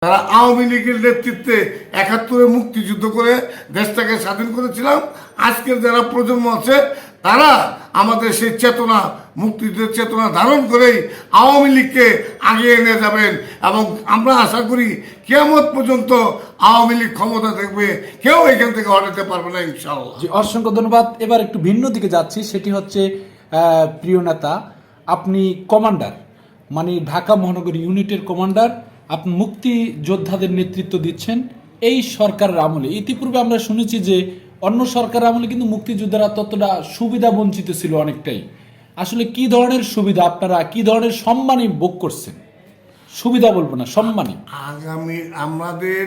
তারা আওয়ামী লীগের নেতৃত্বে ৭১-এ মুক্তিযুদ্ধ করে দেশটাকে স্বাধীন করেছিলাম। আজকের যারা প্রজন্ম আছে তারা আমাদের সেই চেতনা, মুক্তিযুদ্ধের চেতনা ধারণ করেই আওয়ামী লীগকে আগিয়ে নিয়ে যাবেন এবং আমরা আশা করি কিয়ামত পর্যন্ত আওয়ামী লীগ ক্ষমতা থাকবে, কেউ এখান থেকে হটাতে পারবে না ইনশাআল্লাহ। জি, অসংখ্য ধন্যবাদ। এবার একটু ভিন্ন দিকে যাচ্ছি, সেটি হচ্ছে প্রিয় নেতা, আপনি কমান্ডার, মানে ঢাকা মহানগর ইউনিটের কমান্ডার, আপনি মুক্তি যোদ্ধাদের নেতৃত্ব দিচ্ছেন এই সরকারের আমলে। ইতিপূর্বে আমরা শুনেছি যে অন্য সরকারের আমলে কিন্তু মুক্তিযোদ্ধারা ততটা সুবিধা বঞ্চিত ছিল অনেকটাই। আসলে কি ধরনের সুবিধা, আপনারা কি ধরনের সম্মানই ভোগ করছেন? সুবিধা বলবো না, সম্মানই। আগামী আমাদের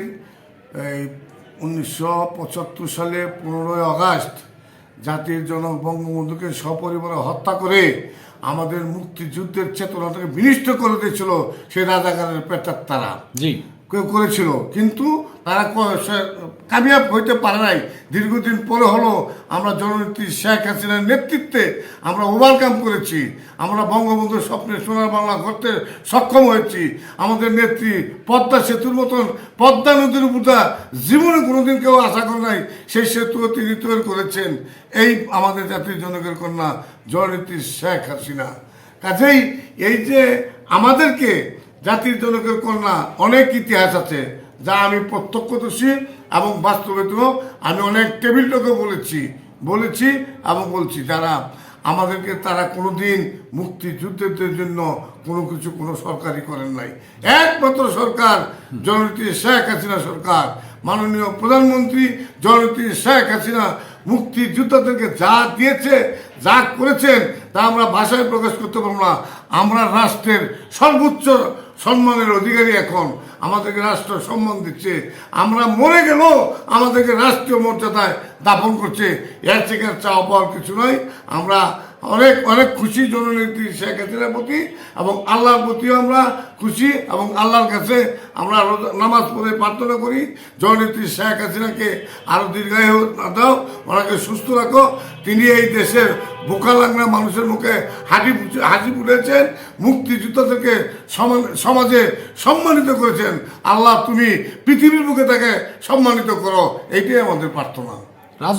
1975 সালে 15ই আগস্ট জাতির জনক বঙ্গবন্ধুকে সপরিবারে হত্যা করে আমাদের মুক্তিযুদ্ধের চেতনাটাকে বিনষ্ট করে দিয়েছিল সেই রাজাকারের প্রেতাত্মারা। জি, কেউ করেছিল, কিন্তু তারা কামিয়াব হইতে পারে নাই। দীর্ঘদিন পরে হলো আমরা জননেত্রী শেখ হাসিনার নেতৃত্বে আমরা ওভারকাম করেছি। আমরা বঙ্গবন্ধুর স্বপ্নে সোনার বাংলা করতে সক্ষম হয়েছি। আমাদের নেত্রী পদ্মা সেতুর মতন পদ্মা নদীর উপর জীবনে কোনোদিন কেউ আশা করে নাই, সেই সেতু তিনি তৈরি করেছেন এই আমাদের জাতির জনকের কন্যা জননেত্রী শেখ হাসিনা। কাজেই এই যে আমাদেরকে জাতির জনকের কন্যা অনেক ইতিহাস আছে যা আমি প্রত্যক্ষদর্শী এবং বাস্তবেও আমি অনেক টেবিল টকে বলেছি এবং বলছি, যারা আমাদেরকে তারা কোনোদিন মুক্তিযুদ্ধের জন্য কোনো সরকারই করেন নাই। একমাত্র সরকার জননেত্রী শেখ হাসিনা সরকার, মাননীয় প্রধানমন্ত্রী জননেত্রী শেখ হাসিনা মুক্তিযোদ্ধাদেরকে যা দিয়েছে, যা করেছেন তা আমরা ভাষায় প্রকাশ করতে পারবো না। আমরা রাষ্ট্রের সর্বোচ্চ সম্মানের অধিকারী। এখন আমাদেরকে রাষ্ট্র সম্মান দিচ্ছে, আমরা মরে গেলেও আমাদেরকে রাষ্ট্রীয় মর্যাদায় দাফন করছে। এর থেকে চাওয়া পাওয়ার কিছু নয়। আমরা অনেক অনেক খুশি জননেত্রী শেখ হাসিনার প্রতি এবং আল্লাহর প্রতিও আমরা খুশি এবং আল্লাহর কাছে আমরা নামাজ পড়ে প্রার্থনা করি জননেত্রী শেখ হাসিনাকে আরও দীর্ঘায়ু দাও, ওনাকে সুস্থ রাখো। তিনি এই দেশের বোকা লাগনা মানুষের মুখে হাসি ফুটেছেন, মুক্তিযোদ্ধাদেরকে সমাজে সম্মানিত করেছেন। আল্লাহ তুমি পৃথিবীর মুখে তাকে সম্মানিত করো, এইটাই আমাদের প্রার্থনা।